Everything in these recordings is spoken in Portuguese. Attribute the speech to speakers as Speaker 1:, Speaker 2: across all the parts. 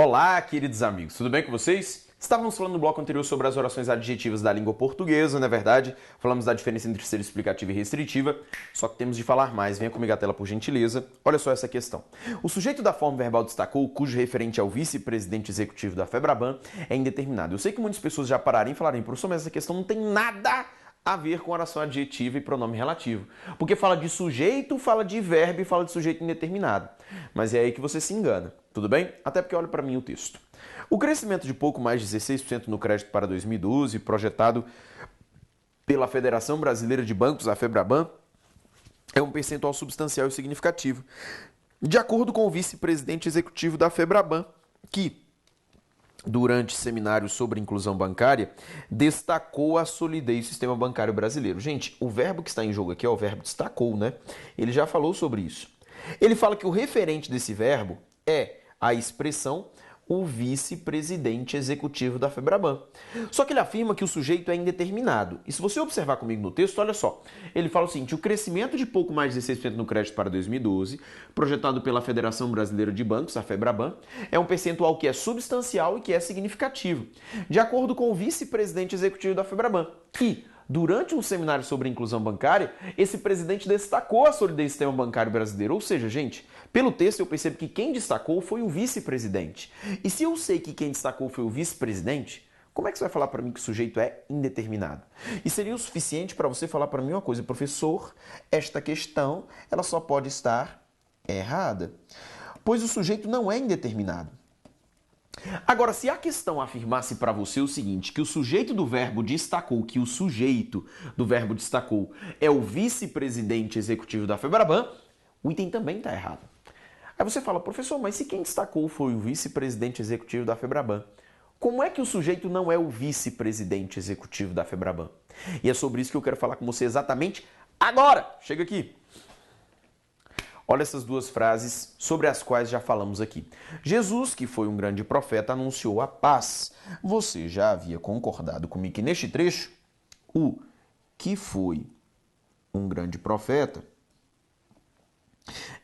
Speaker 1: Olá, queridos amigos, tudo bem com vocês? Estávamos falando no bloco anterior sobre as orações adjetivas da língua portuguesa, não é verdade? Falamos da diferença entre ser explicativa e restritiva, só que temos de falar mais. Venha comigo à tela, por gentileza. Olha só essa questão. O sujeito da forma verbal destacou, cujo referente ao vice-presidente executivo da FEBRABAN é indeterminado. Eu sei que muitas pessoas já pararem e falarem, professor, mas essa questão não tem nada a ver com oração adjetiva e pronome relativo. Porque fala de sujeito, fala de verbo e fala de sujeito indeterminado. Mas é aí que você se engana, tudo bem? Até porque olha para mim o texto. O crescimento de pouco mais de 16% no crédito para 2012, projetado pela Federação Brasileira de Bancos, a FEBRABAN, é um percentual substancial e significativo. De acordo com o vice-presidente executivo da FEBRABAN, que durante seminários sobre inclusão bancária, destacou a solidez do sistema bancário brasileiro. Gente, o verbo que está em jogo aqui é o verbo destacou, né? Ele já falou sobre isso. Ele fala que o referente desse verbo é a expressão o vice-presidente executivo da FEBRABAN. Só que ele afirma que o sujeito é indeterminado. E se você observar comigo no texto, olha só. Ele fala o seguinte, o crescimento de pouco mais de 16% no crédito para 2012, projetado pela Federação Brasileira de Bancos, a FEBRABAN, é um percentual que é substancial e que é significativo. De acordo com o vice-presidente executivo da FEBRABAN, que durante um seminário sobre inclusão bancária, esse presidente destacou a solidez do sistema bancário brasileiro. Ou seja, gente, pelo texto eu percebo que quem destacou foi o vice-presidente. E se eu sei que quem destacou foi o vice-presidente, como é que você vai falar para mim que o sujeito é indeterminado? E seria o suficiente para você falar para mim uma coisa, professor, esta questão ela só pode estar errada, pois o sujeito não é indeterminado. Agora, se a questão afirmasse para você o seguinte, que o sujeito do verbo destacou, que o sujeito do verbo destacou é o vice-presidente executivo da FEBRABAN, o item também está errado. Aí você fala, professor, mas se quem destacou foi o vice-presidente executivo da FEBRABAN, como é que o sujeito não é o vice-presidente executivo da FEBRABAN? E é sobre isso que eu quero falar com você exatamente agora. Chega aqui. Olha essas duas frases sobre as quais já falamos aqui. Jesus, que foi um grande profeta, anunciou a paz. Você já havia concordado comigo que neste trecho, o que foi um grande profeta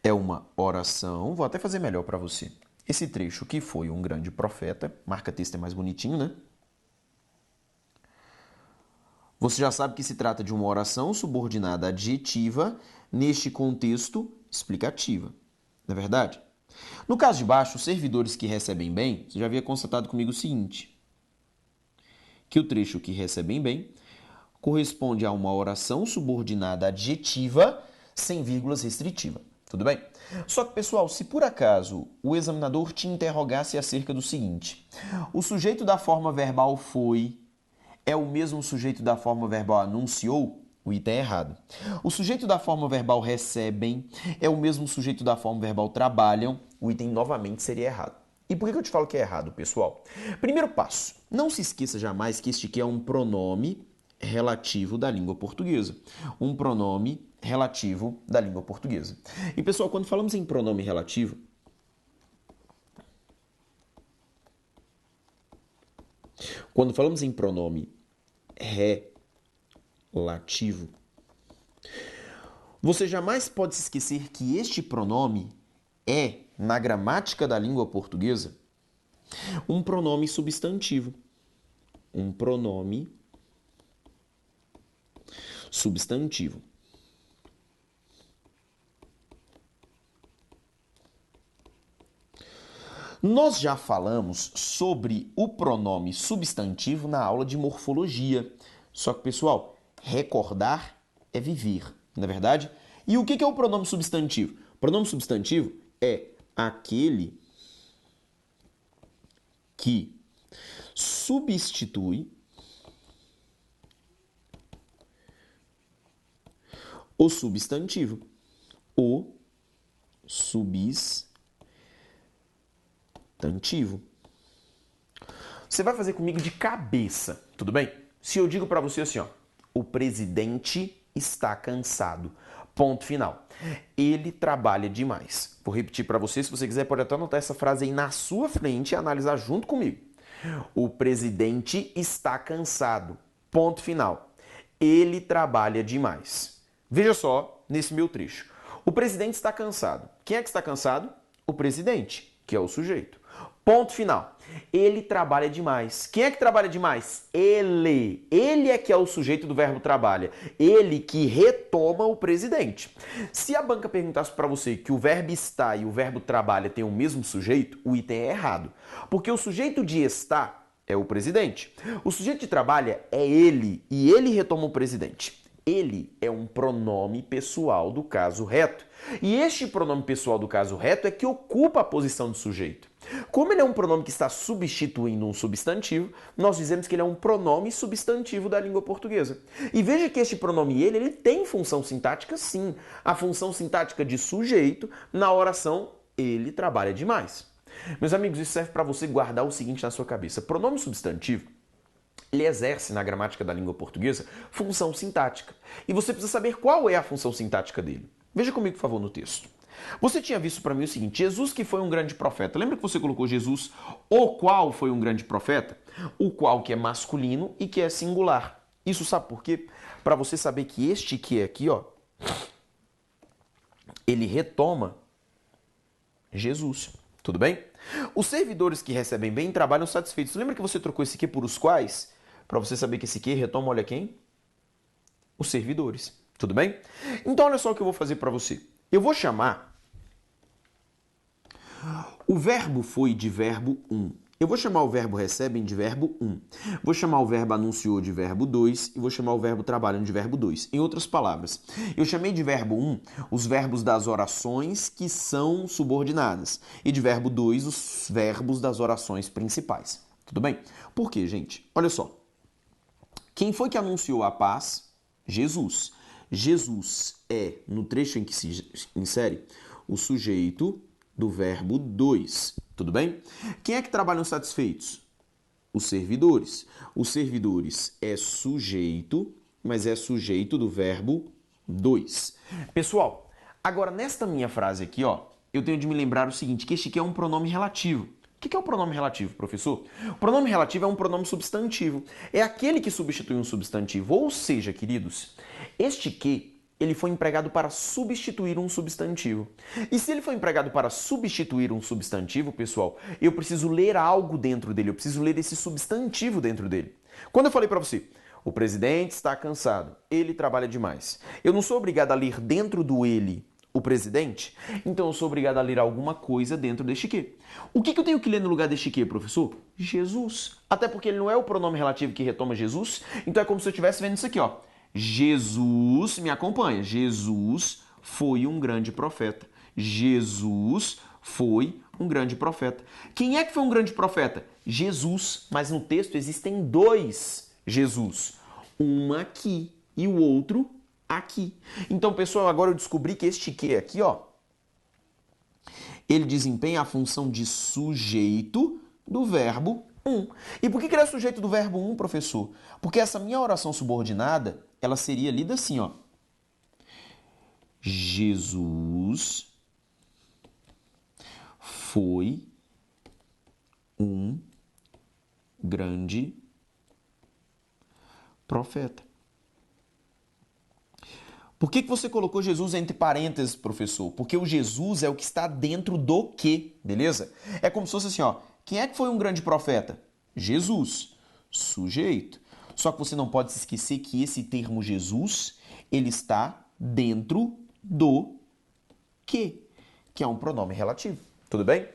Speaker 1: é uma oração. Vou até fazer melhor para você. Esse trecho, que foi um grande profeta, marca-texto é mais bonitinho, né? Você já sabe que se trata de uma oração subordinada adjetiva, neste contexto explicativa. Não é verdade? No caso de baixo, os servidores que recebem bem, você já havia constatado comigo o seguinte, que o trecho que recebem bem corresponde a uma oração subordinada adjetiva sem vírgulas restritiva. Tudo bem? Só que, pessoal, se por acaso o examinador te interrogasse acerca do seguinte, o sujeito da forma verbal foi é o mesmo sujeito da forma verbal anunciou? O item é errado. O sujeito da forma verbal recebem é o mesmo sujeito da forma verbal trabalham? O item novamente seria errado. E por que eu te falo que é errado, pessoal? Primeiro passo, não se esqueça jamais que este aqui é um pronome relativo da língua portuguesa. Um pronome relativo da língua portuguesa. E, pessoal, quando falamos em pronome relativo, relativo, você jamais pode se esquecer que este pronome é, na gramática da língua portuguesa, um pronome substantivo. Um pronome substantivo. Nós já falamos sobre o pronome substantivo na aula de morfologia. Só que, pessoal, recordar é viver, não é verdade? E o que é o pronome substantivo? O pronome substantivo é aquele que substitui o substantivo. O substantivo. Você vai fazer comigo de cabeça, tudo bem? Se eu digo para você assim, ó, o presidente está cansado. Ponto final. Ele trabalha demais. Vou repetir para você, se você quiser pode até anotar essa frase aí na sua frente e analisar junto comigo. O presidente está cansado. Ponto final. Ele trabalha demais. Veja só nesse meu trecho. O presidente está cansado. Quem é que está cansado? O presidente, que é o sujeito. Ponto final. Ele trabalha demais. Quem é que trabalha demais? Ele. Ele é que é o sujeito do verbo trabalha. Ele que retoma o presidente. Se a banca perguntasse para você que o verbo está e o verbo trabalha têm o mesmo sujeito, o item é errado. Porque o sujeito de está é o presidente. O sujeito de trabalha é ele e ele retoma o presidente. Ele é um pronome pessoal do caso reto. E este pronome pessoal do caso reto é que ocupa a posição do sujeito. Como ele é um pronome que está substituindo um substantivo, nós dizemos que ele é um pronome substantivo da língua portuguesa. E veja que este pronome ele tem função sintática sim. A função sintática de sujeito na oração ele trabalha demais. Meus amigos, isso serve para você guardar o seguinte na sua cabeça. Pronome substantivo ele exerce na gramática da língua portuguesa função sintática. E você precisa saber qual é a função sintática dele. Veja comigo, por favor, no texto. Você tinha visto para mim o seguinte, Jesus que foi um grande profeta. Lembra que você colocou Jesus, o qual foi um grande profeta? O qual que é masculino e que é singular. Isso sabe por quê? Para você saber que este que é aqui, ó, ele retoma Jesus. Tudo bem? Os servidores que recebem bem trabalham satisfeitos. Lembra que você trocou esse que por os quais? Para você saber que esse que retoma, olha quem? Os servidores. Tudo bem? Então, olha só o que eu vou fazer para você. Eu vou chamar o verbo foi de verbo 1. Eu vou chamar o verbo recebem de verbo 1. Vou chamar o verbo anunciou de verbo 2 e vou chamar o verbo trabalham de verbo 2. Em outras palavras, eu chamei de verbo 1 os verbos das orações que são subordinadas e de verbo 2 os verbos das orações principais. Tudo bem? Por quê, gente? Olha só. Quem foi que anunciou a paz? Jesus. Jesus é, no trecho em que se insere, o sujeito do verbo 2. Tudo bem? Quem é que trabalham satisfeitos? Os servidores. Os servidores é sujeito, mas é sujeito do verbo 2. Pessoal, agora nesta minha frase aqui, ó, eu tenho de me lembrar o seguinte, que este aqui é um pronome relativo. O que é o pronome relativo, professor? O pronome relativo é um pronome substantivo. É aquele que substitui um substantivo. Ou seja, queridos, este que ele foi empregado para substituir um substantivo. E se ele foi empregado para substituir um substantivo, pessoal, eu preciso ler algo dentro dele, eu preciso ler esse substantivo dentro dele. Quando eu falei para você, o presidente está cansado, ele trabalha demais. Eu não sou obrigado a ler dentro do ele o presidente, então eu sou obrigado a ler alguma coisa dentro deste que. O que eu tenho que ler no lugar deste que, professor? Jesus. Até porque ele não é o pronome relativo que retoma Jesus, então é como se eu estivesse vendo isso aqui, ó. Jesus, me acompanha, Jesus foi um grande profeta. Jesus foi um grande profeta. Quem é que foi um grande profeta? Jesus, mas no texto existem dois Jesus. Um aqui e o outro aqui. Então, pessoal, agora eu descobri que este que aqui, ó, ele desempenha a função de sujeito do verbo 1. E por que ele é sujeito do verbo 1, professor? Porque essa minha oração subordinada, ela seria lida assim, ó. Jesus foi um grande profeta. Por que você colocou Jesus entre parênteses, professor? Porque o Jesus é o que está dentro do que, beleza? É como se fosse assim, ó. Quem é que foi um grande profeta? Jesus, sujeito. Só que você não pode se esquecer que esse termo Jesus, ele está dentro do que é um pronome relativo. Tudo bem?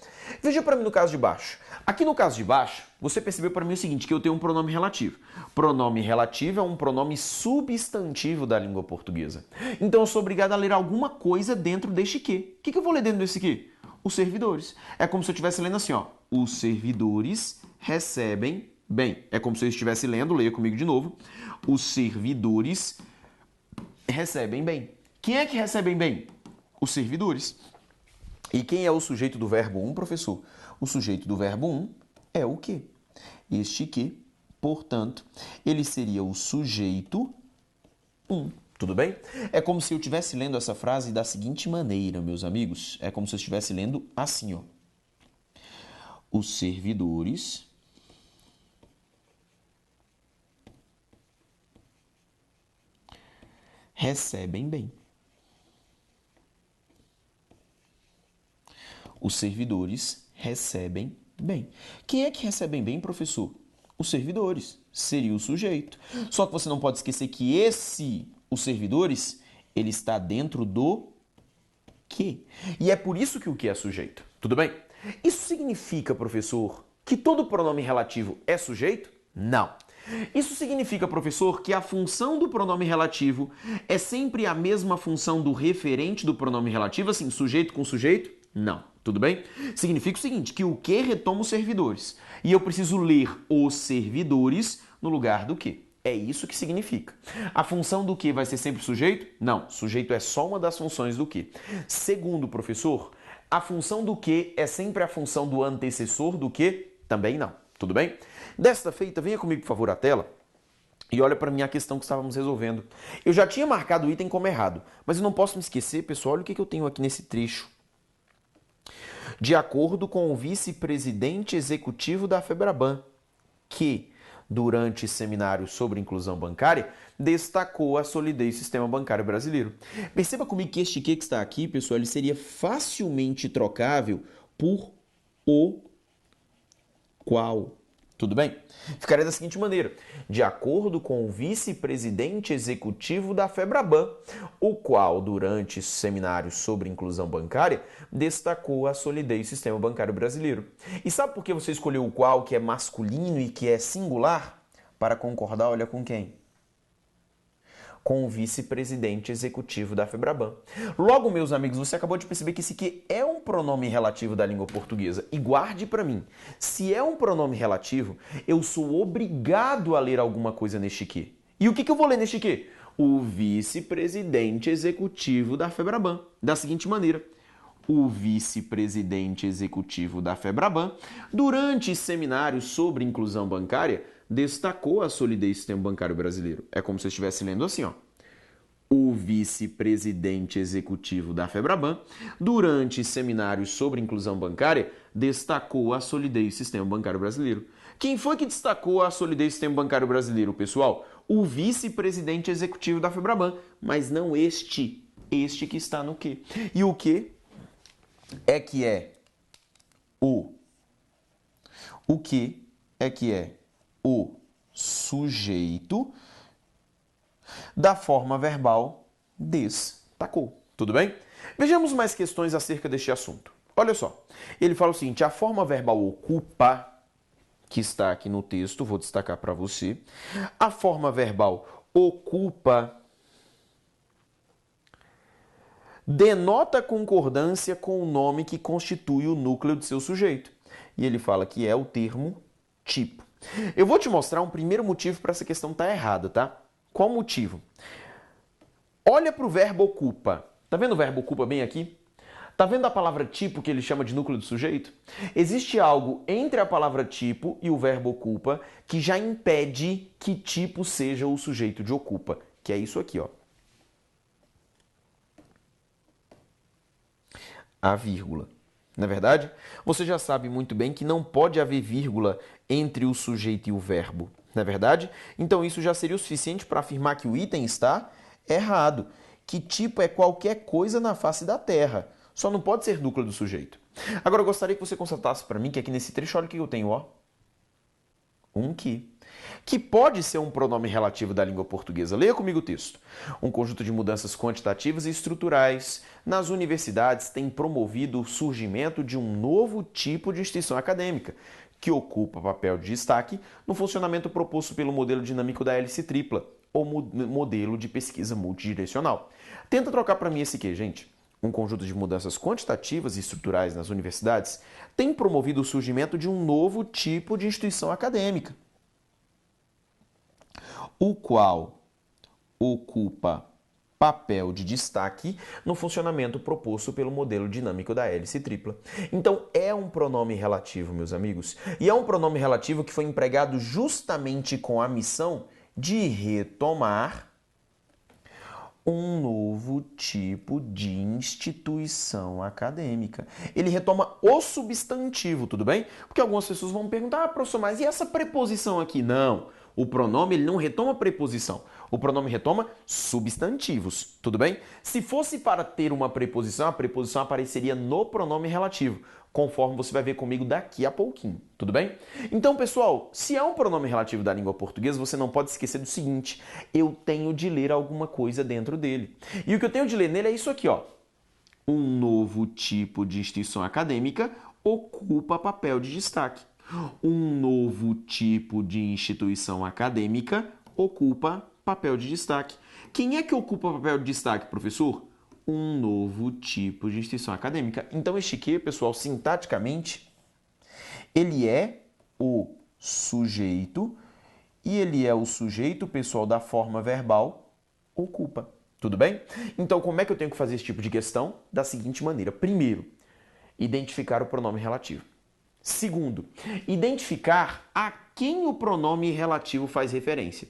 Speaker 1: Veja para mim no caso de baixo. Aqui no caso de baixo, você percebeu para mim o seguinte, que eu tenho um pronome relativo. Pronome relativo é um pronome substantivo da língua portuguesa. Então eu sou obrigado a ler alguma coisa dentro deste que. O que eu vou ler dentro desse que? Os servidores. É como se eu estivesse lendo assim, ó. Os servidores recebem bem. É como se eu estivesse lendo, leia comigo de novo. Os servidores recebem bem. Quem é que recebem bem? Os servidores. E quem é o sujeito do verbo 1, professor? O sujeito do verbo 1 é o que? Este que, portanto, ele seria o sujeito 1. Tudo bem? É como se eu estivesse lendo essa frase da seguinte maneira, meus amigos. É como se eu estivesse lendo assim, ó. Os servidores recebem bem. Os servidores recebem bem. Quem é que recebem bem, professor? Os servidores. Seria o sujeito. Só que você não pode esquecer que os servidores, ele está dentro do que. E é por isso que o que é sujeito. Tudo bem? Isso significa, professor, que todo pronome relativo é sujeito? Não. Isso significa, professor, que a função do pronome relativo é sempre a mesma função do referente do pronome relativo, assim, sujeito com sujeito? Não. Tudo bem? Significa o seguinte, que o que retoma os servidores. E eu preciso ler os servidores no lugar do que. É isso que significa. A função do que vai ser sempre sujeito? Não. Sujeito é só uma das funções do que. Segundo, professor, a função do que é sempre a função do antecessor do que? Também não. Tudo bem? Desta feita, venha comigo, por favor, à tela e olha para mim a questão que estávamos resolvendo. Eu já tinha marcado o item como errado, mas eu não posso me esquecer, pessoal, olha o que eu tenho aqui nesse trecho. De acordo com o vice-presidente executivo da FEBRABAN, que, durante seminário sobre inclusão bancária, destacou a solidez do sistema bancário brasileiro. Perceba comigo que este que está aqui, pessoal, ele seria facilmente trocável por o qual. Tudo bem? Ficaria da seguinte maneira: de acordo com o vice-presidente executivo da FEBRABAN, o qual, durante seminários sobre inclusão bancária, destacou a solidez do sistema bancário brasileiro. E sabe por que você escolheu o qual, que é masculino e que é singular? Para concordar, olha com quem? Com o vice-presidente executivo da FEBRABAN. Logo, meus amigos, você acabou de perceber que esse aqui é um pronome relativo da língua portuguesa. E guarde para mim, se é um pronome relativo, eu sou obrigado a ler alguma coisa neste que. E o que eu vou ler neste que? O vice-presidente executivo da FEBRABAN. Da seguinte maneira: o vice-presidente executivo da FEBRABAN, durante seminários sobre inclusão bancária, destacou a solidez do sistema bancário brasileiro. É como se eu estivesse lendo assim, ó. O vice-presidente executivo da FEBRABAN, durante seminários sobre inclusão bancária, destacou a solidez do sistema bancário brasileiro. Quem foi que destacou a solidez do sistema bancário brasileiro, pessoal? O vice-presidente executivo da FEBRABAN, mas não este que está no quê? E o que é que é o que é que é o sujeito da forma verbal destacou. Tudo bem? Vejamos mais questões acerca deste assunto. Olha só, ele fala o seguinte: a forma verbal ocupa, que está aqui no texto, vou destacar para você, a forma verbal ocupa denota concordância com o nome que constitui o núcleo de seu sujeito. E ele fala que é o termo tipo. Eu vou te mostrar um primeiro motivo para essa questão estar errada, tá? Qual o motivo? Olha para o verbo ocupa. Tá vendo o verbo ocupa bem aqui? Tá vendo a palavra tipo que ele chama de núcleo do sujeito? Existe algo entre a palavra tipo e o verbo ocupa que já impede que tipo seja o sujeito de ocupa, que é isso aqui, ó. A vírgula. Não é verdade? Você já sabe muito bem que não pode haver vírgula entre o sujeito e o verbo. Não é verdade? Então isso já seria o suficiente para afirmar que o item está errado. Que tipo é qualquer coisa na face da Terra. Só não pode ser núcleo do sujeito. Agora eu gostaria que você constatasse para mim que aqui nesse trecho, olha o que eu tenho, ó. Um que pode ser um pronome relativo da língua portuguesa. Leia comigo o texto. Um conjunto de mudanças quantitativas e estruturais nas universidades tem promovido o surgimento de um novo tipo de instituição acadêmica, que ocupa papel de destaque no funcionamento proposto pelo modelo dinâmico da hélice tripla, ou modelo de pesquisa multidirecional. Tenta trocar para mim esse aqui, gente. Um conjunto de mudanças quantitativas e estruturais nas universidades tem promovido o surgimento de um novo tipo de instituição acadêmica, o qual ocupa papel de destaque no funcionamento proposto pelo modelo dinâmico da hélice tripla. Então, é um pronome relativo, meus amigos, e é um pronome relativo que foi empregado justamente com a missão de retomar um novo tipo de instituição acadêmica. Ele retoma o substantivo, tudo bem? Porque algumas pessoas vão perguntar, professor, mas e essa preposição aqui? Não, o pronome ele não retoma preposição. O pronome retoma substantivos, tudo bem? Se fosse para ter uma preposição, a preposição apareceria no pronome relativo. conforme você vai ver comigo daqui a pouquinho, tudo bem? Então, pessoal, se é um pronome relativo da língua portuguesa, você não pode esquecer do seguinte: eu tenho de ler alguma coisa dentro dele. E o que eu tenho de ler nele é isso aqui, ó. Um novo tipo de instituição acadêmica ocupa papel de destaque. Um novo tipo de instituição acadêmica ocupa papel de destaque. Quem é que ocupa papel de destaque, professor? Um novo tipo de instituição acadêmica. Então, este que, pessoal, sintaticamente, ele é o sujeito, e ele é o sujeito, pessoal, da forma verbal ocupa. Tudo bem? Então, como é que eu tenho que fazer esse tipo de questão? Da seguinte maneira. Primeiro, identificar o pronome relativo. Segundo, identificar a quem o pronome relativo faz referência.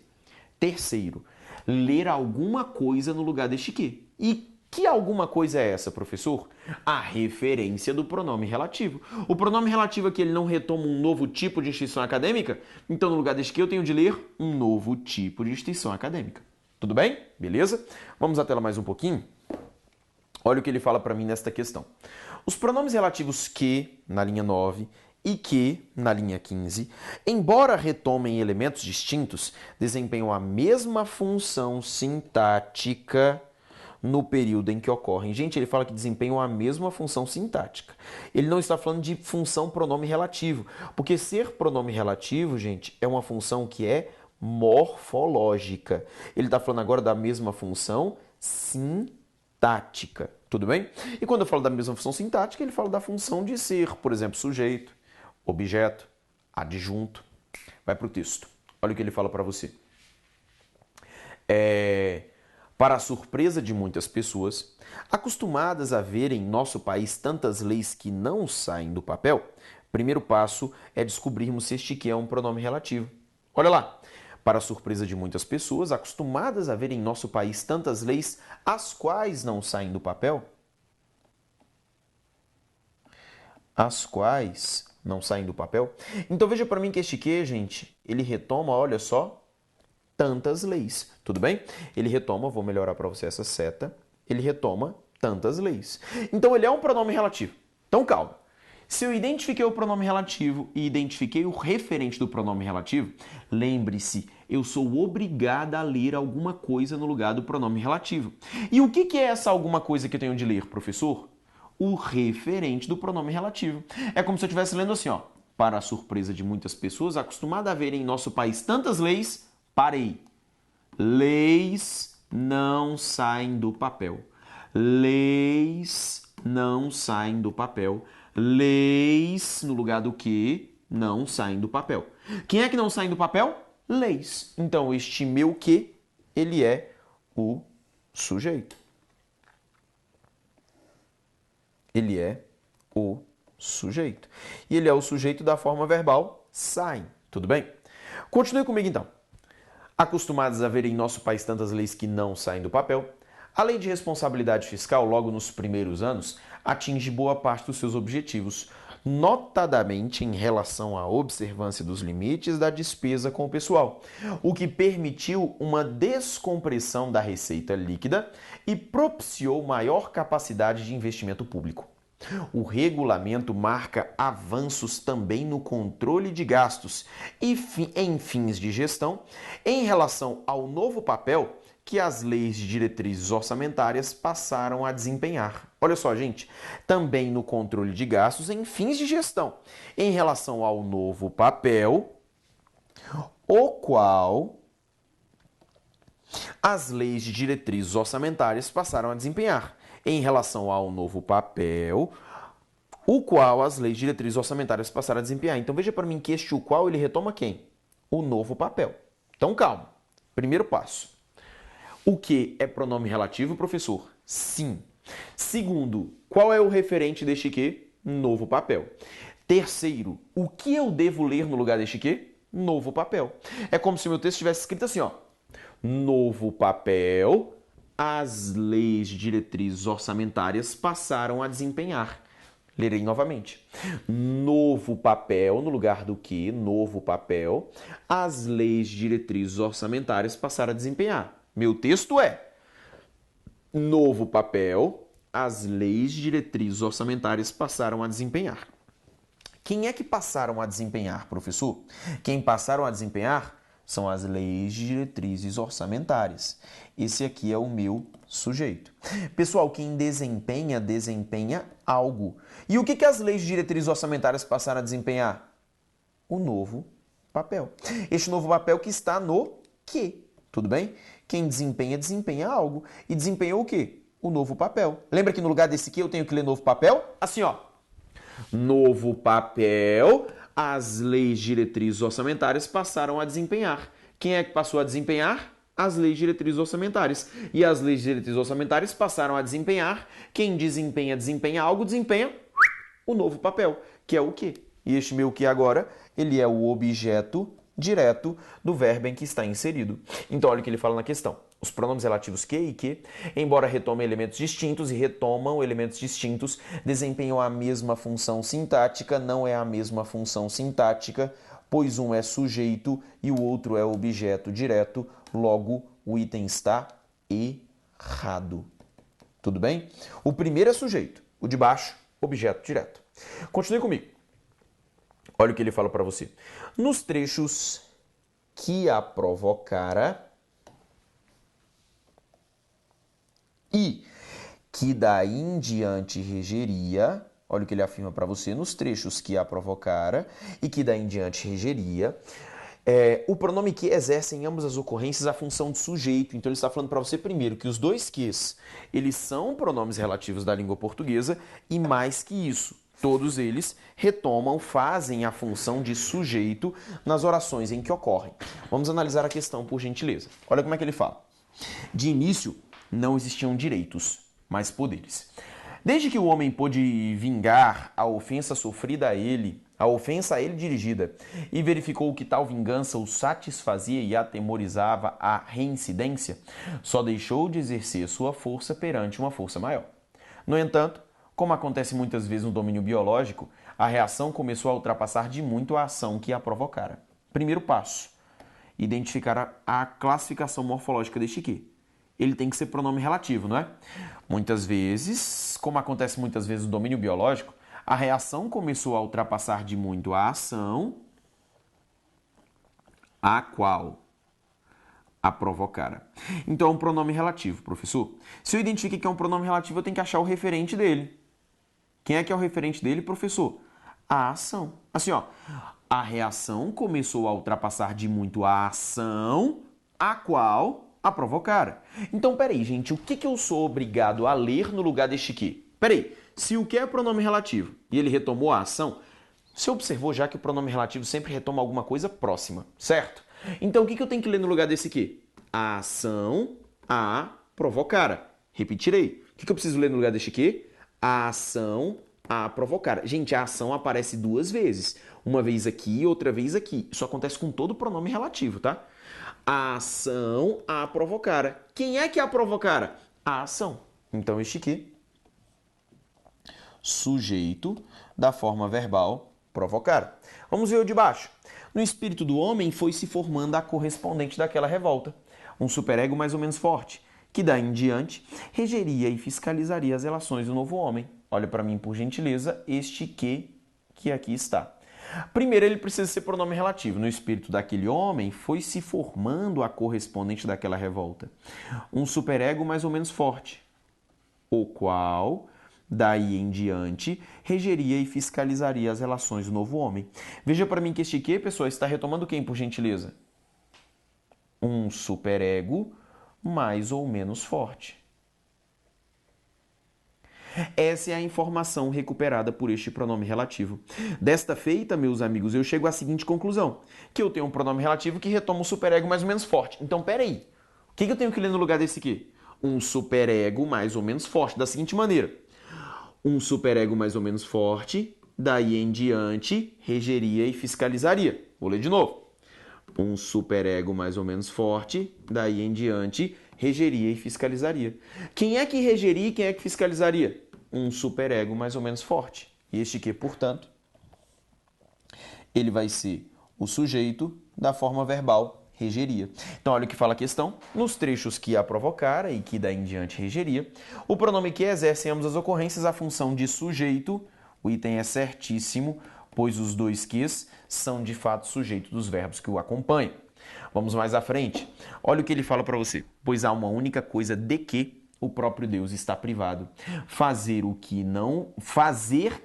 Speaker 1: Terceiro, ler alguma coisa no lugar deste que. E que alguma coisa é essa, professor? A referência do pronome relativo. O pronome relativo aqui ele não retoma um novo tipo de instituição acadêmica, então no lugar deste que eu tenho de ler um novo tipo de instituição acadêmica. Tudo bem? Beleza? Vamos à tela mais um pouquinho? Olha o que ele fala para mim nesta questão. Os pronomes relativos que, na linha 9, e que, na linha 15, embora retomem elementos distintos, desempenham a mesma função sintática no período em que ocorrem. Gente, ele fala que desempenham a mesma função sintática. Ele não está falando de função pronome relativo, porque ser pronome relativo, gente, é uma função que é morfológica. Ele está falando agora da mesma função sintática. Tudo bem? E quando eu falo da mesma função sintática, ele fala da função de ser, por exemplo, sujeito, objeto, adjunto. Vai para o texto. Olha o que ele fala para você. Para a surpresa de muitas pessoas, acostumadas a ver em nosso país tantas leis que não saem do papel, o primeiro passo é descobrirmos se este que é um pronome relativo. Olha lá. Para a surpresa de muitas pessoas, acostumadas a ver em nosso país tantas leis, as quais não saem do papel, as quais não saem do papel. Então veja para mim que este que, gente, ele retoma, olha só, tantas leis. Tudo bem? Ele retoma, vou melhorar para você essa seta, ele retoma tantas leis. Então ele é um pronome relativo. Então calma. Se eu identifiquei o pronome relativo e identifiquei o referente do pronome relativo, lembre-se, eu sou obrigada a ler alguma coisa no lugar do pronome relativo. E o que é essa alguma coisa que eu tenho de ler, professor? O referente do pronome relativo. É como se eu estivesse lendo assim, ó. Para a surpresa de muitas pessoas, acostumada a ver em nosso país tantas leis, parei. Leis não saem do papel. Leis não saem do papel. Leis, no lugar do que, não saem do papel. Quem é que não saem do papel? Leis. Então, este meu que, ele é o sujeito. Ele é o sujeito. E ele é o sujeito da forma verbal saem. Tudo bem? Continue comigo, então. Acostumados a ver em nosso país tantas leis que não saem do papel, a lei de responsabilidade fiscal, logo nos primeiros anos, atinge boa parte dos seus objetivos, notadamente em relação à observância dos limites da despesa com o pessoal, o que permitiu uma descompressão da receita líquida e propiciou maior capacidade de investimento público. O regulamento marca avanços também no controle de gastos e em fins de gestão em relação ao novo papel que as leis de diretrizes orçamentárias passaram a desempenhar. Olha só, gente, também no controle de gastos em fins de gestão, em relação ao novo papel, o qual as leis de diretrizes orçamentárias passaram a desempenhar, em relação ao novo papel, o qual as leis de diretrizes orçamentárias passaram a desempenhar. Então veja para mim que este o qual ele retoma quem? O novo papel. Então calma. Primeiro passo. O que é pronome relativo, professor? Sim. Segundo, qual é o referente deste que? Novo papel. Terceiro, o que eu devo ler no lugar deste que? Novo papel. É como se o meu texto estivesse escrito assim, ó. Novo papel, as leis de diretrizes orçamentárias passaram a desempenhar. Lerei novamente. Novo papel, no lugar do que? Novo papel, as leis de diretrizes orçamentárias passaram a desempenhar. Meu texto é: novo papel, as leis diretrizes orçamentárias passaram a desempenhar. Quem é que passaram a desempenhar, professor? Quem passaram a desempenhar são as leis diretrizes orçamentárias. Esse aqui é o meu sujeito. Pessoal, quem desempenha, desempenha algo. E o que as leis diretrizes orçamentárias passaram a desempenhar? O novo papel. Este novo papel que está no quê? Tudo bem? Quem desempenha, desempenha algo. E desempenhou o quê? O novo papel. Lembra que no lugar desse que eu tenho que ler novo papel? Assim, ó. Novo papel, as leis diretrizes orçamentárias passaram a desempenhar. Quem é que passou a desempenhar? As leis diretrizes orçamentárias. E as leis diretrizes orçamentárias passaram a desempenhar. Quem desempenha, desempenha algo, desempenha o novo papel, que é o quê? E este meu que agora, ele é o objeto direto do verbo em que está inserido. Então, olha o que ele fala na questão. Os pronomes relativos que e que, embora retomem elementos distintos e retomam elementos distintos, desempenham a mesma função sintática, não é a mesma função sintática, pois um é sujeito e o outro é objeto direto, logo o item está errado. Tudo bem? O primeiro é sujeito, o de baixo, objeto direto. Continue comigo. Olha o que ele fala para você. Nos trechos que a provocara e que daí em diante regeria, olha o que ele afirma para você, nos trechos que a provocara e que daí em diante regeria, o pronome que exerce em ambas as ocorrências a função de sujeito. Então ele está falando para você primeiro que os dois ques, eles são pronomes relativos da língua portuguesa e mais que isso, todos eles retomam, fazem a função de sujeito nas orações em que ocorrem. Vamos analisar a questão, por gentileza. Olha como é que ele fala. De início, não existiam direitos, mas poderes. Desde que o homem pôde vingar a ofensa sofrida a ele dirigida, e verificou que tal vingança o satisfazia e atemorizava a reincidência, só deixou de exercer sua força perante uma força maior. No entanto, como acontece muitas vezes no domínio biológico, a reação começou a ultrapassar de muito a ação que a provocara. Primeiro passo, identificar a classificação morfológica deste que. Ele tem que ser pronome relativo, não é? Muitas vezes, como acontece muitas vezes no domínio biológico, a reação começou a ultrapassar de muito a ação a qual a provocara. Então é um pronome relativo, professor. Se eu identifiquei que é um pronome relativo, eu tenho que achar o referente dele. Quem é que é o referente dele, professor? A ação. Assim, ó, a reação começou a ultrapassar de muito a ação a qual a provocara. Então, peraí, gente, o que eu sou obrigado a ler no lugar deste que? Peraí, se o que é pronome relativo e ele retomou a ação, você observou já que o pronome relativo sempre retoma alguma coisa próxima, certo? Então, o que eu tenho que ler no lugar desse que? A ação a provocara. Repetirei. O que eu preciso ler no lugar deste que? A ação a provocar. Gente, a ação aparece duas vezes. Uma vez aqui e outra vez aqui. Isso acontece com todo pronome relativo, tá? A ação a provocara. Quem é que a provocara? A ação. Então, este aqui, sujeito da forma verbal provocar. Vamos ver o de baixo. No espírito do homem foi se formando a correspondente daquela revolta. Um superego mais ou menos forte, que daí em diante regeria e fiscalizaria as relações do novo homem. Olha para mim, por gentileza, este que aqui está. Primeiro, ele precisa ser pronome relativo. No espírito daquele homem foi se formando a correspondente daquela revolta. Um superego mais ou menos forte, o qual, daí em diante, regeria e fiscalizaria as relações do novo homem. Veja para mim que este que, pessoal, está retomando quem, por gentileza? Um superego mais ou menos forte. Essa é a informação recuperada por este pronome relativo. Desta feita, meus amigos, eu chego à seguinte conclusão, que eu tenho um pronome relativo que retoma um superego mais ou menos forte. Então, peraí, o que eu tenho que ler no lugar desse aqui? Um superego mais ou menos forte, da seguinte maneira. Um superego mais ou menos forte, daí em diante, regeria e fiscalizaria. Vou ler de novo. Um superego mais ou menos forte, daí em diante, regeria e fiscalizaria. Quem é que regeria e quem é que fiscalizaria? Um superego mais ou menos forte. E este que, portanto, ele vai ser o sujeito da forma verbal regeria. Então, olha o que fala a questão. Nos trechos que a provocara e que daí em diante regeria, o pronome que exerce em ambas as ocorrências a função de sujeito, o item é certíssimo, pois os dois ques são de fato sujeito dos verbos que o acompanham. Vamos mais à frente. Olha o que ele fala para você. Pois há uma única coisa de que o próprio Deus está privado. Fazer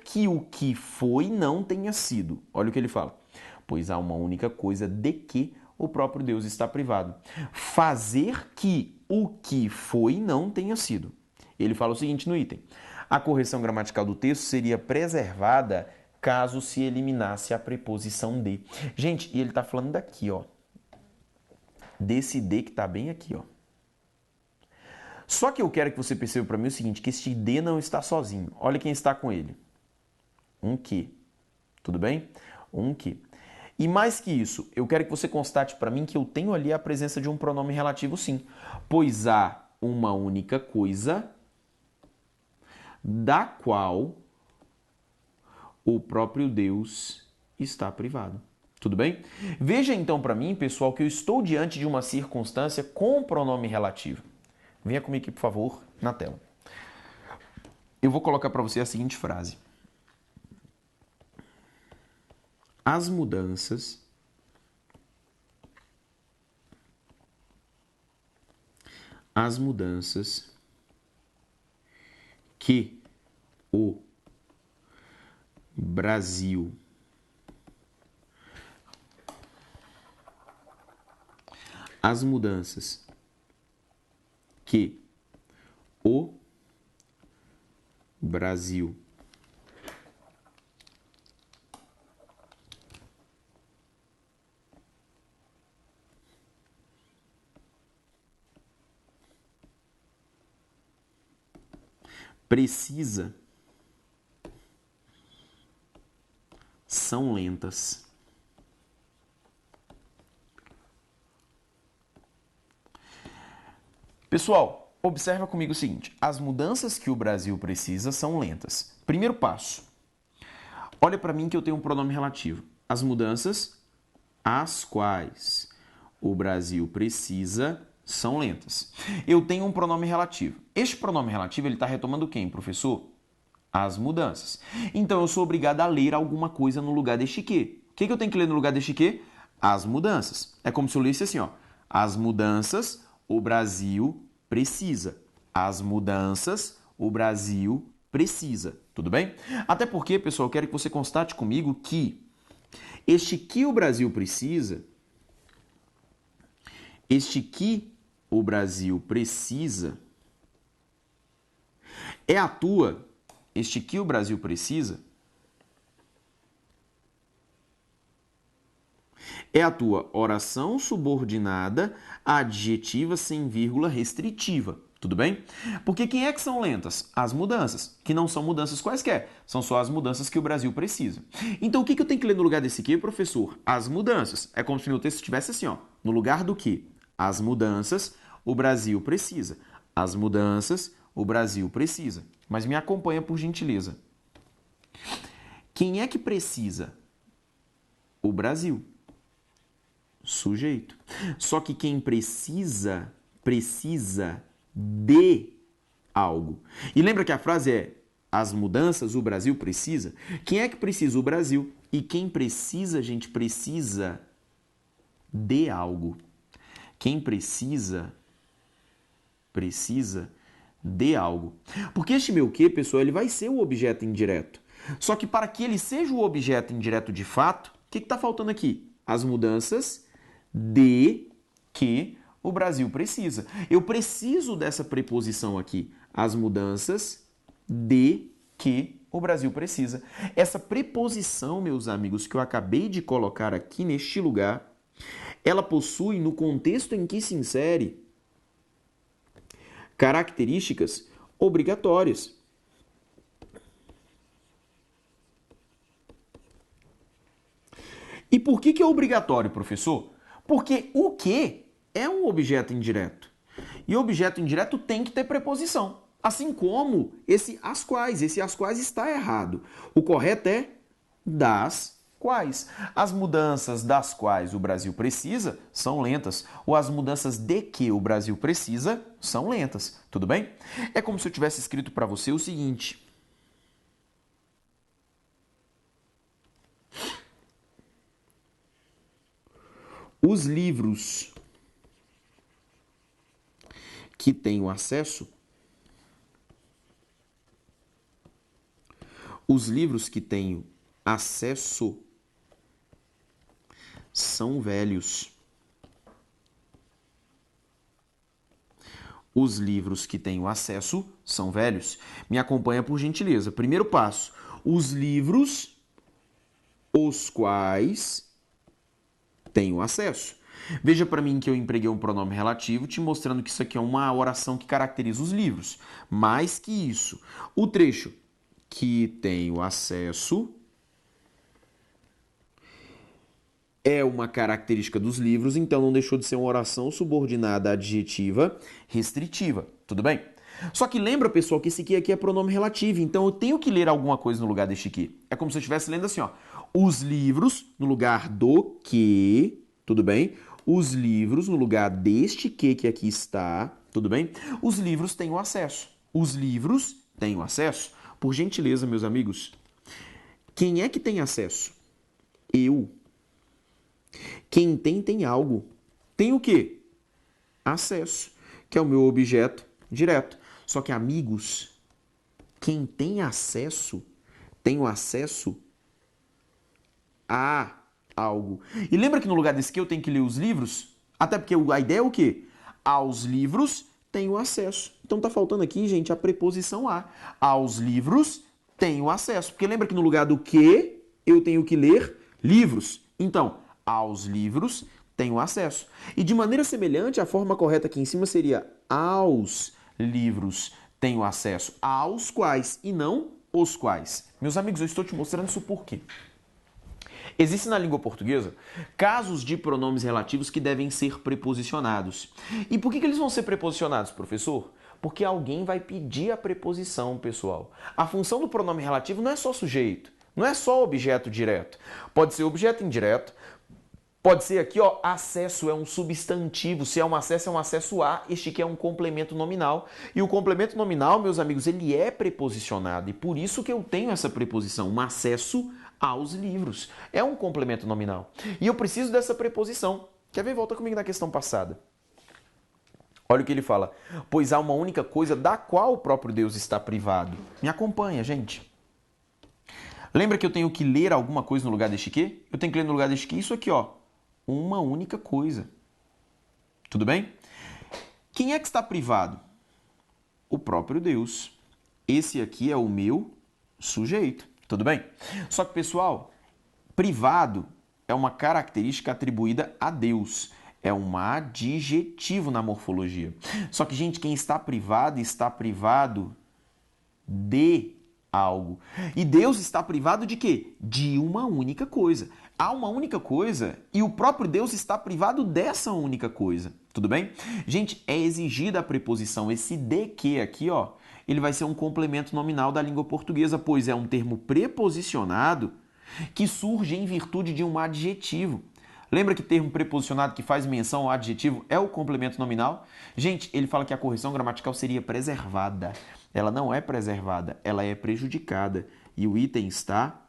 Speaker 1: que o que foi não tenha sido. Olha o que ele fala. Pois há uma única coisa de que o próprio Deus está privado. Fazer que o que foi não tenha sido. Ele fala o seguinte no item. A correção gramatical do texto seria preservada caso se eliminasse a preposição de. Gente, e ele está falando daqui, ó. Desse de que está bem aqui, ó. Só que eu quero que você perceba para mim o seguinte, que este de não está sozinho. Olha quem está com ele. Um que. Tudo bem? Um que. E mais que isso, eu quero que você constate para mim que eu tenho ali a presença de um pronome relativo sim. Pois há uma única coisa da qual o próprio Deus está privado. Tudo bem? Veja então para mim, pessoal, que eu estou diante de uma circunstância com pronome relativo. Venha comigo aqui, por favor, na tela. Eu vou colocar para você a seguinte frase. As mudanças que o Brasil precisa são lentas. Pessoal, observa comigo o seguinte. As mudanças que o Brasil precisa são lentas. Primeiro passo. Olha para mim que eu tenho um pronome relativo. As mudanças às quais o Brasil precisa são lentas. Eu tenho um pronome relativo. Este pronome relativo ele está retomando quem, professor? As mudanças. Então, eu sou obrigado a ler alguma coisa no lugar deste que. O que eu tenho que ler no lugar deste que? As mudanças. É como se eu lesse assim, ó. As mudanças, o Brasil precisa. As mudanças, o Brasil precisa. Tudo bem? Até porque, pessoal, eu quero que você constate comigo que este que o Brasil precisa, é a tua. Este que o Brasil precisa é a tua oração subordinada adjetiva sem vírgula restritiva. Tudo bem? Porque quem é que são lentas? As mudanças, que não são mudanças quaisquer, são só as mudanças que o Brasil precisa. Então, o que eu tenho que ler no lugar desse que, professor? As mudanças. É como se no texto estivesse assim, ó, no lugar do que? As mudanças, o Brasil precisa. As mudanças, o Brasil precisa. Mas me acompanha por gentileza. Quem é que precisa? O Brasil. Sujeito. Só que quem precisa de algo. E lembra que a frase é as mudanças o Brasil precisa? Quem é que precisa? O Brasil. E quem precisa, gente, precisa de algo. Quem precisa de algo. Porque este meu que, pessoal, ele vai ser o objeto indireto. Só que para que ele seja o objeto indireto de fato, o que está faltando aqui? As mudanças de que o Brasil precisa. Eu preciso dessa preposição aqui. As mudanças de que o Brasil precisa. Essa preposição, meus amigos, que eu acabei de colocar aqui neste lugar, ela possui, no contexto em que se insere, características obrigatórias. E por que é obrigatório, professor? Porque o que é um objeto indireto. E objeto indireto tem que ter preposição. Assim como esse as quais está errado. O correto é das Quais? As mudanças das quais o Brasil precisa são lentas, ou as mudanças de que o Brasil precisa são lentas, tudo bem? É como se eu tivesse escrito para você o seguinte: os livros que tenho acesso, os livros que tenho acesso são velhos. Os livros que tenho acesso são velhos. Me acompanha por gentileza. Primeiro passo: os livros os quais tenho acesso. Veja para mim que eu empreguei um pronome relativo, te mostrando que isso aqui é uma oração que caracteriza os livros. Mais que isso, o trecho que tenho acesso é uma característica dos livros, então não deixou de ser uma oração subordinada adjetiva restritiva, tudo bem? Só que lembra, pessoal, que esse aqui é pronome relativo, então eu tenho que ler alguma coisa no lugar deste aqui. É como se eu estivesse lendo assim, ó, os livros no lugar do que, tudo bem? Os livros no lugar deste que aqui está, tudo bem? Os livros têm o acesso. Os livros têm o acesso. Por gentileza, meus amigos, quem é que tem acesso? Eu. Quem tem algo. Tem o quê? Acesso, que é o meu objeto direto. Só que, amigos, quem tem acesso, tem o acesso a algo. E lembra que no lugar desse que eu tenho que ler os livros? Até porque a ideia é o quê? Aos livros tenho acesso. Então tá faltando aqui, gente, a preposição a. Aos livros tenho acesso. Porque lembra que no lugar do que eu tenho que ler livros. Então, aos livros tenho acesso. E de maneira semelhante, a forma correta aqui em cima seria aos livros tenho acesso. Aos quais e não os quais. Meus amigos, eu estou te mostrando isso por quê? Existem na língua portuguesa casos de pronomes relativos que devem ser preposicionados. E por que eles vão ser preposicionados, professor? Porque alguém vai pedir a preposição, pessoal. A função do pronome relativo não é só sujeito, não é só objeto direto. Pode ser objeto indireto, pode ser aqui, ó, acesso é um substantivo, se é um acesso a, este aqui é um complemento nominal. E o complemento nominal, meus amigos, ele é preposicionado. E por isso que eu tenho essa preposição, um acesso aos livros. É um complemento nominal. E eu preciso dessa preposição. Quer ver? Volta comigo na questão passada. Olha o que ele fala. Pois há uma única coisa da qual o próprio Deus está privado. Me acompanha, gente. Lembra que eu tenho que ler alguma coisa no lugar deste quê? Eu tenho que ler no lugar deste quê isso aqui, ó. Uma única coisa. Tudo bem? Quem é que está privado? O próprio Deus. Esse aqui é o meu sujeito. Tudo bem? Só que, pessoal, privado é uma característica atribuída a Deus. É um adjetivo na morfologia. Só que, gente, quem está privado de algo. E Deus está privado de quê? De uma única coisa. Há uma única coisa e o próprio Deus está privado dessa única coisa. Tudo bem? Gente, é exigida a preposição. Esse de que aqui, ó, ele vai ser um complemento nominal da língua portuguesa, pois é um termo preposicionado que surge em virtude de um adjetivo. Lembra que termo preposicionado que faz menção ao adjetivo é o complemento nominal? Gente, ele fala que a correção gramatical seria preservada. Ela não é preservada, ela é prejudicada. E o item está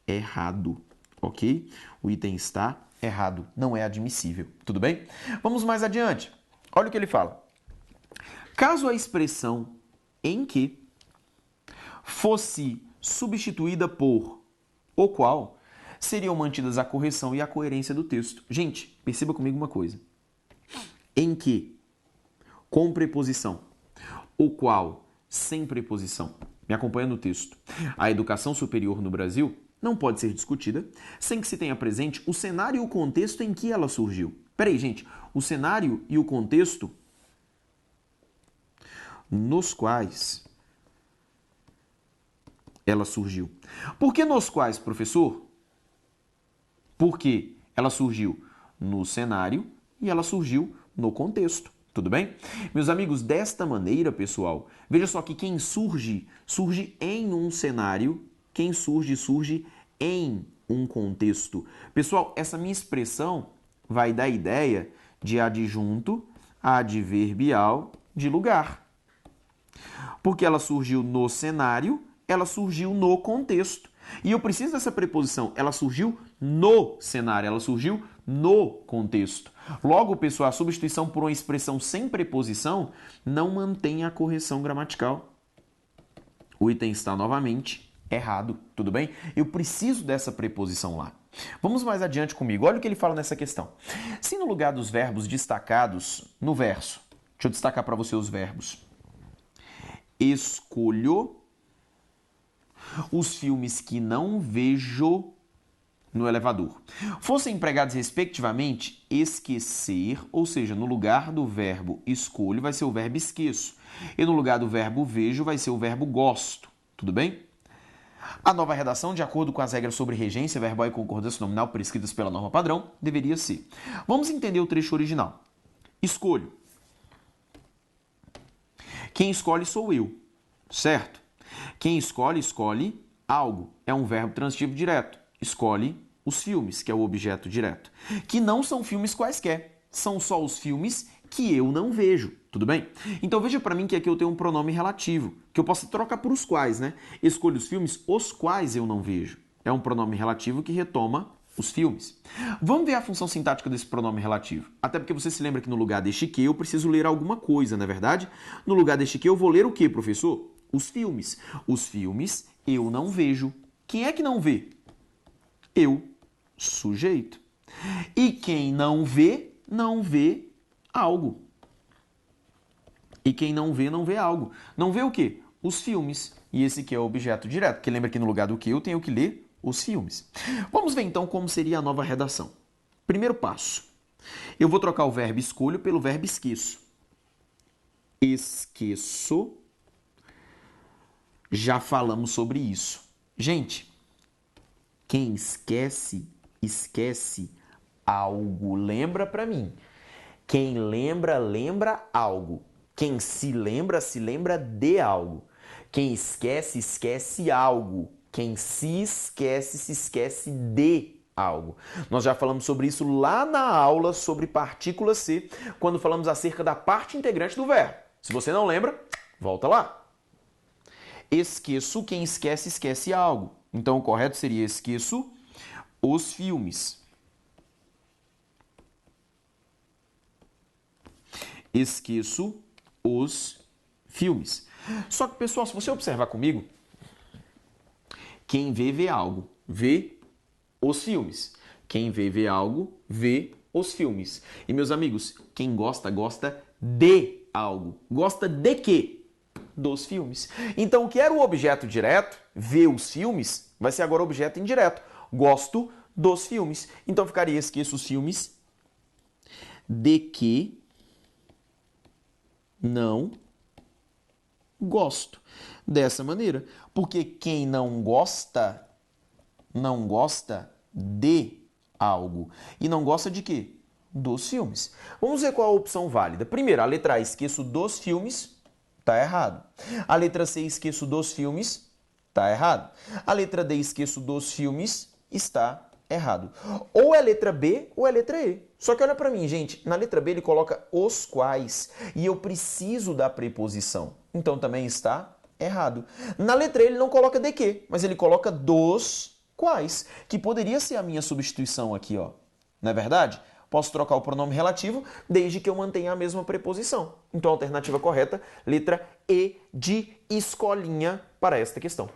Speaker 1: errado, ok? O item está errado, não é admissível. Tudo bem? Vamos mais adiante. Olha o que ele fala. Caso a expressão em que fosse substituída por o qual, seriam mantidas a correção e a coerência do texto. Gente, perceba comigo uma coisa. Em que, com preposição, o qual, sem preposição. Me acompanha no texto. A educação superior no Brasil não pode ser discutida sem que se tenha presente o cenário e o contexto em que ela surgiu. Peraí, gente. O cenário e o contexto nos quais ela surgiu. Por que nos quais, professor? Porque ela surgiu no cenário e ela surgiu no contexto. Tudo bem? Meus amigos, desta maneira, pessoal, veja só que quem surge, surge em um cenário. Quem surge, surge em um contexto. Pessoal, essa minha expressão vai dar a ideia de adjunto adverbial de lugar. Porque ela surgiu no cenário, ela surgiu no contexto. E eu preciso dessa preposição, ela surgiu no cenário, ela surgiu no contexto. Logo, pessoal, a substituição por uma expressão sem preposição não mantém a correção gramatical. O item está novamente errado, tudo bem? Eu preciso dessa preposição lá. Vamos mais adiante comigo. Olha o que ele fala nessa questão. Se no lugar dos verbos destacados no verso, deixa eu destacar para você os verbos. Escolho os filmes que não vejo no elevador. Fossem empregados respectivamente esquecer, ou seja, no lugar do verbo escolho vai ser o verbo esqueço. E no lugar do verbo vejo vai ser o verbo gosto. Tudo bem? A nova redação, de acordo com as regras sobre regência, verbal e concordância nominal prescritas pela norma padrão, deveria ser. Vamos entender o trecho original. Escolho. Quem escolhe sou eu, certo? Quem escolhe, escolhe algo. É um verbo transitivo direto. Escolhe os filmes, que é o objeto direto. Que não são filmes quaisquer. São só os filmes que eu não vejo. Tudo bem? Então veja para mim que aqui eu tenho um pronome relativo, que eu posso trocar por os quais, né? Escolho os filmes os quais eu não vejo. É um pronome relativo que retoma os filmes. Vamos ver a função sintática desse pronome relativo. Até porque você se lembra que no lugar deste que eu preciso ler alguma coisa, não é verdade? No lugar deste que eu vou ler o que, professor? Os filmes. Os filmes eu não vejo. Quem é que não vê? Eu, sujeito. E quem não vê algo. E quem não vê algo. Não vê o quê? Os filmes. E esse aqui é o objeto direto, porque lembra que no lugar do que eu tenho que ler os filmes. Vamos ver então como seria a nova redação. Primeiro passo. Eu vou trocar o verbo escolho pelo verbo esqueço. Esqueço. Já falamos sobre isso. Gente, quem esquece, esquece algo. Lembra para mim. Quem lembra, lembra algo. Quem se lembra de algo. Quem esquece, esquece algo. Quem se esquece de algo. Nós já falamos sobre isso lá na aula sobre partícula C, quando falamos acerca da parte integrante do verbo. Se você não lembra, volta lá. Esqueço, quem esquece, esquece algo. Então o correto seria esqueço os filmes. Esqueço os filmes. Só que, pessoal, se você observar comigo, quem vê algo, vê os filmes. Quem vê algo, vê os filmes. E, meus amigos, quem gosta, gosta de algo. Gosta de quê? Dos filmes. Então, o que era o objeto direto, ver os filmes, vai ser agora o objeto indireto. Gosto dos filmes. Então, ficaria esqueço os filmes de que não gosto. Dessa maneira. Porque quem não gosta de algo. E não gosta de quê? Dos filmes. Vamos ver qual a opção válida. Primeiro, a letra A, esqueço dos filmes, está errado. A letra C, esqueço dos filmes, está errado. A letra D, esqueço dos filmes, está errado. Ou é letra B ou é letra E. Só que olha para mim, gente, na letra B ele coloca os quais e eu preciso da preposição. Então também está errado. Na letra E ele não coloca de que, mas ele coloca dos quais, que poderia ser a minha substituição aqui, ó. Não é verdade? Posso trocar o pronome relativo desde que eu mantenha a mesma preposição. Então a alternativa correta, letra E de escolinha para esta questão.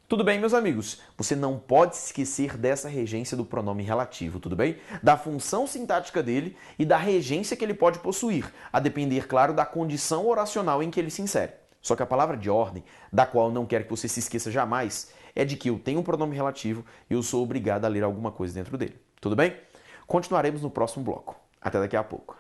Speaker 1: Tudo bem, meus amigos? Você não pode se esquecer dessa regência do pronome relativo, tudo bem? Da função sintática dele e da regência que ele pode possuir, a depender, claro, da condição oracional em que ele se insere. Só que a palavra de ordem, da qual eu não quero que você se esqueça jamais, é de que eu tenho um pronome relativo e eu sou obrigado a ler alguma coisa dentro dele. Tudo bem? Continuaremos no próximo bloco. Até daqui a pouco.